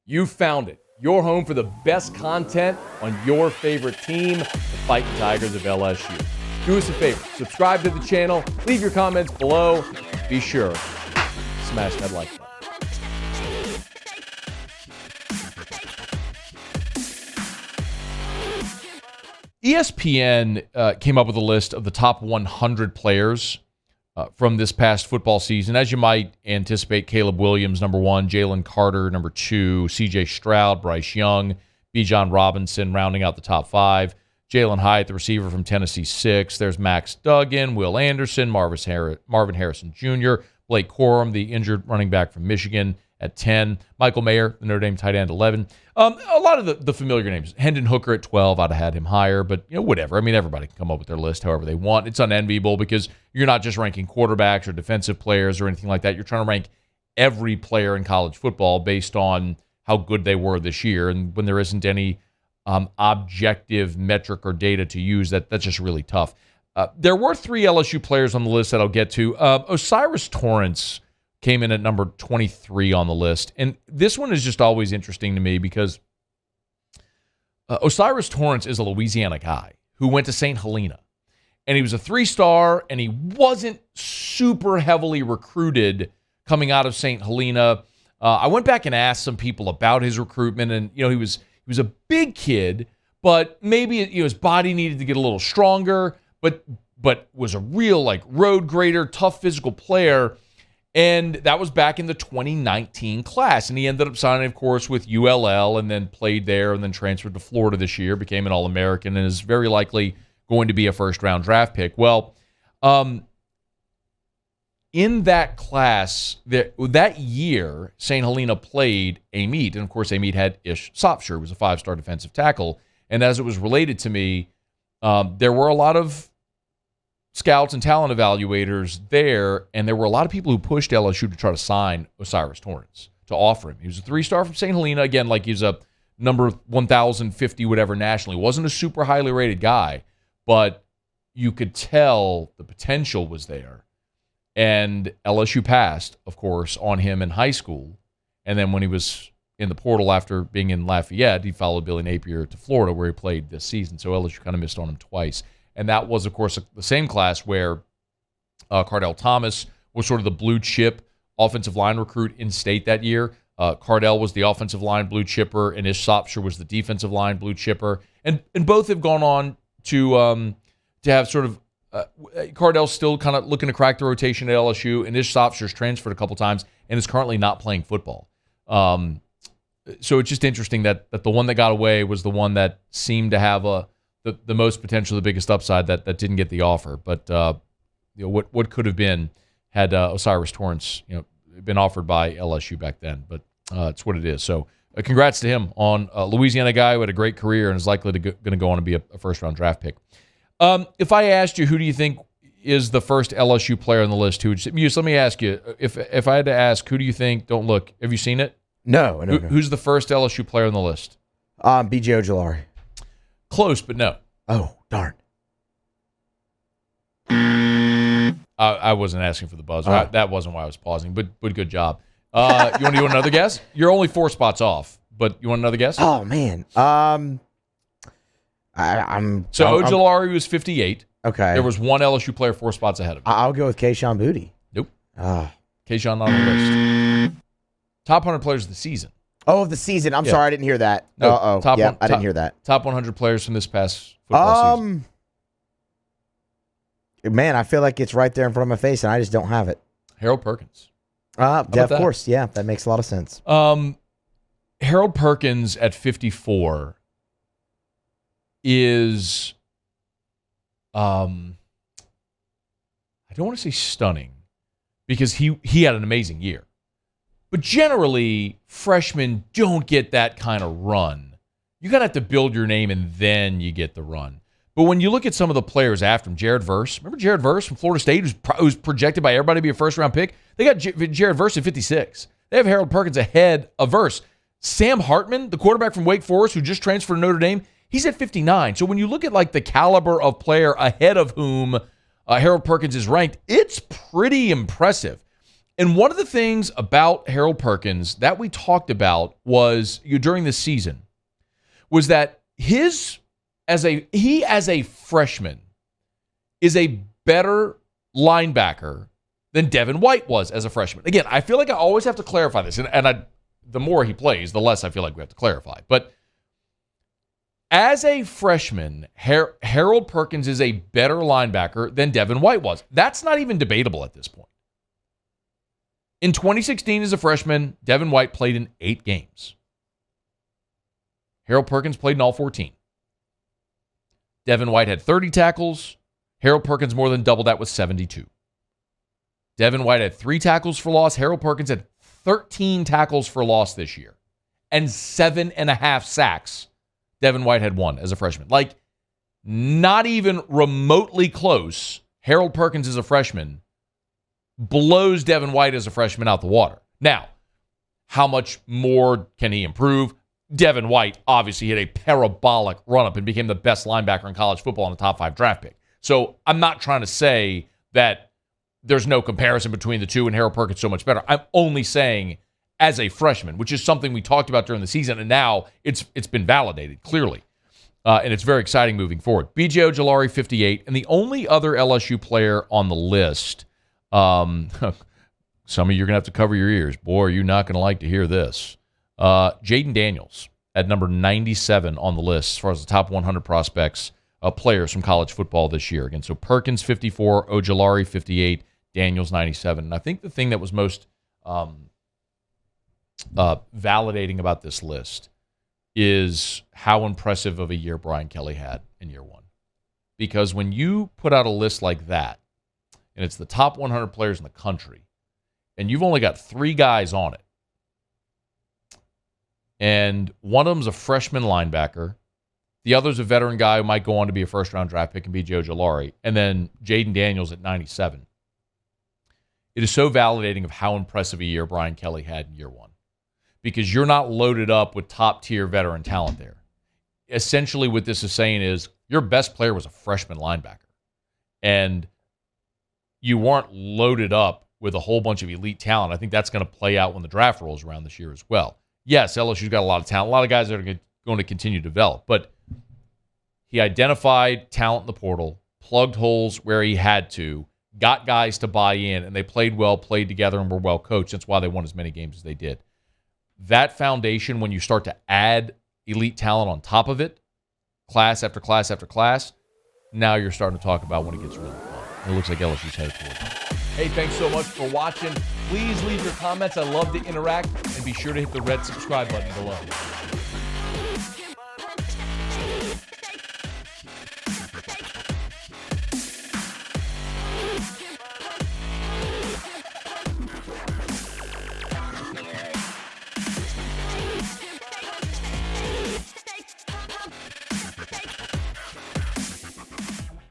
You found it. Your home for the best content on your favorite team, the Fighting Tigers of LSU. Do us a favor. Subscribe to the channel. Leave your comments below. Be sure to smash that like button. ESPN came up with a list of the top 100 players from this past football season. As you might anticipate, Caleb Williams, number 1, Jalen Carter, number 2, C.J. Stroud, Bryce Young, Bijan Robinson rounding out the top 5, Jalen Hyatt, the receiver from Tennessee, 6. There's Max Duggan, Will Anderson, Marvin Harrison Jr., Blake Corum, the injured running back from Michigan, at 10. Michael Mayer, the Notre Dame tight end, 11. A lot of the familiar names. Hendon Hooker at 12. I'd have had him higher, but whatever. I mean, everybody can come up with their list however they want. It's unenviable because you're not just ranking quarterbacks or defensive players or anything like that. You're trying to rank every player in college football based on how good they were this year. And when there isn't any objective metric or data to use, that's just really tough. There were 3 LSU players on the list that I'll get to. O'Cyrus Torrence came in at number 23 on the list. And this one is just always interesting to me because O'Cyrus Torrence is a Louisiana guy who went to St. Helena. And he was a 3-star, and he wasn't super heavily recruited coming out of St. Helena. I went back and asked some people about his recruitment, and he was a big kid, but maybe his body needed to get a little stronger, but was a real road grader, tough physical player. And that was back in the 2019 class. And he ended up signing, of course, with ULL and then played there and then transferred to Florida this year, became an All-American, and is very likely going to be a first-round draft pick. Well, in that class, that year, St. Helena played Amite. And, of course, Amite had Ish Sopsher, who was a 5-star defensive tackle. And as it was related to me, there were a lot of scouts and talent evaluators there, and there were a lot of people who pushed LSU to try to sign O'Cyrus Torrence, to offer him. He was a 3-star from St. Helena. Again, he's a number 1,050 whatever nationally. Wasn't a super highly rated guy, but you could tell the potential was there. And LSU passed, of course, on him in high school. And then when he was in the portal after being in Lafayette, he followed Billy Napier to Florida, where he played this season. So LSU kind of missed on him twice. And that was, of course, the same class where Cardell Thomas was sort of the blue chip offensive line recruit in state that year. Cardell was the offensive line blue chipper, and Ish Sopsher was the defensive line blue chipper. And both have gone on to have sort of Cardell's still kind of looking to crack the rotation at LSU, and Ish Sopsher's transferred a couple times and is currently not playing football. So it's just interesting that the one that got away was the one that seemed to have the most potential, the biggest upside that didn't get the offer. But what could have been had O'Cyrus Torrence been offered by LSU back then. But it's what it is. So congrats to him on a Louisiana guy who had a great career and is likely going to go on and be a first-round draft pick. If I asked you, who do you think is the first LSU player on the list? Muse, let me ask you, if I had to ask, who do you think? Don't look. Have you seen it? No. Who's the first LSU player on the list? B.J. Ojulari. Close, but no. Oh, darn. I wasn't asking for the buzz. That wasn't why I was pausing, but good job. You want another guess? You're only 4 spots off, but you want another guess? Oh, man. Ojulari was 58. Okay. There was one LSU player 4 spots ahead of him. I'll go with Kayshon Boutte. Nope. Kayshon not on the list. Top 100 players of the season. Oh, the season. I'm sorry, I didn't hear that. No, I didn't hear that. Top 100 players from this past football season. Man, I feel like it's right there in front of my face, and I just don't have it. Harold Perkins. Of course. Yeah, that makes a lot of sense. Harold Perkins at 54 is, I don't want to say stunning, because he had an amazing year. But generally, freshmen don't get that kind of run. You got to have to build your name, and then you get the run. But when you look at some of the players after him, Jared Verse, remember Jared Verse from Florida State, who's projected by everybody to be a first-round pick? They got Jared Verse at 56. They have Harold Perkins ahead of Verse. Sam Hartman, the quarterback from Wake Forest who just transferred to Notre Dame, he's at 59. So when you look at the caliber of player ahead of whom Harold Perkins is ranked, it's pretty impressive. And one of the things about Harold Perkins that we talked about was during the season was that he as a freshman is a better linebacker than Devin White was as a freshman. Again, I feel like I always have to clarify this, and the more he plays, the less I feel like we have to clarify. But as a freshman, Harold Perkins is a better linebacker than Devin White was. That's not even debatable at this point. In 2016, as a freshman, Devin White played in 8 games. Harold Perkins played in all 14. Devin White had 30 tackles. Harold Perkins more than doubled that with 72. Devin White had 3 tackles for loss. Harold Perkins had 13 tackles for loss this year and 7.5 sacks. Devin White had 1 as a freshman. Like, not even remotely close. Harold Perkins as a freshman blows Devin White as a freshman out the water. Now, how much more can he improve? Devin White obviously hit a parabolic run-up and became the best linebacker in college football in the top 5 draft pick. So I'm not trying to say that there's no comparison between the two and Harold Perkins so much better. I'm only saying as a freshman, which is something we talked about during the season, and now it's been validated clearly. And it's very exciting moving forward. B.J. Ojulari, 58, and the only other LSU player on the list, some of you are going to have to cover your ears. Boy, are you not going to like to hear this. Jaden Daniels at number 97 on the list as far as the top 100 prospects, players from college football this year. Again, so Perkins, 54, Ojulari, 58, Daniels, 97. And I think the thing that was most validating about this list is how impressive of a year Brian Kelly had in year 1. Because when you put out a list like that, and it's the top 100 players in the country, and you've only got 3 guys on it, and one of them's a freshman linebacker, the other's a veteran guy who might go on to be a first-round draft pick and be Joe Ojulari, and then Jaden Daniels at 97. It is so validating of how impressive a year Brian Kelly had in year 1. Because you're not loaded up with top-tier veteran talent there. Essentially what this is saying is your best player was a freshman linebacker. And you weren't loaded up with a whole bunch of elite talent. I think that's going to play out when the draft rolls around this year as well. Yes, LSU's got a lot of talent, a lot of guys that are going to continue to develop. But he identified talent in the portal, plugged holes where he had to, got guys to buy in, and they played well, played together, and were well coached. That's why they won as many games as they did. That foundation, when you start to add elite talent on top of it, class after class after class, now you're starting to talk about when it gets really fun. It looks like LSU's headed towards it. Hey, thanks so much for watching. Please leave your comments. I love to interact. And be sure to hit the red subscribe button below.